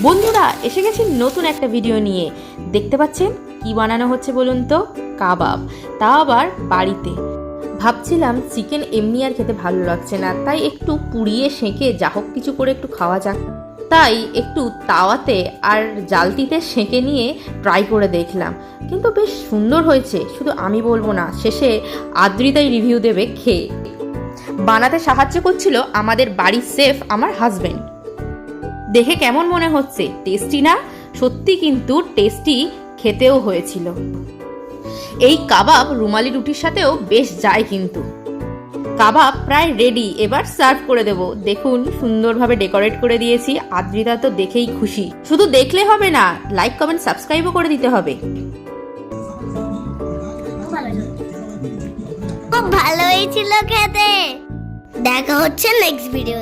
বন্ধুরা এসে গেছি নতুন একটা ভিডিও নিয়ে। দেখতে পাচ্ছেন কি বানানো হচ্ছে বলুন তো? কাবাব, তাও আবার বাড়িতে। ভাবছিলাম চিকেন এমনি আর খেতে ভালো লাগছে না, তাই একটু পুড়িয়ে সেঁকে যা হোক কিছু করে একটু খাওয়া যাক। তাই একটু তাওয়াতে আর জালতিতে সেঁকে নিয়ে ট্রাই করে দেখলাম, কিন্তু বেশ সুন্দর হয়েছে। শুধু আমি বলবো না, শেষে আদ্রিতাই রিভিউ দেবে খেয়ে। বানাতে সাহায্য করছিল আমাদের বাড়ির শেফ, আমার হাজবেন্ড। দেখে কেমন মনে হচ্ছে? টেস্টি না? সত্যি কিন্তু টেস্টি খেতেও হয়েছিল। এই কাবাব রুমালি রুটির সাথেও বেশ যায় কিন্তু। কাবাব প্রায় রেডি, এবার সার্ভ করে দেব। দেখুন সুন্দরভাবে ডেকোরেট করে দিয়েছি। আদ্রিতা তো দেখেই খুশি। শুধু দেখলে হবে না, লাইক কমেন্ট সাবস্ক্রাইবও করে দিতে হবে। খুব ভালো হয়েছিল খেতে। দেখা হচ্ছে নেক্সট ভিডিও।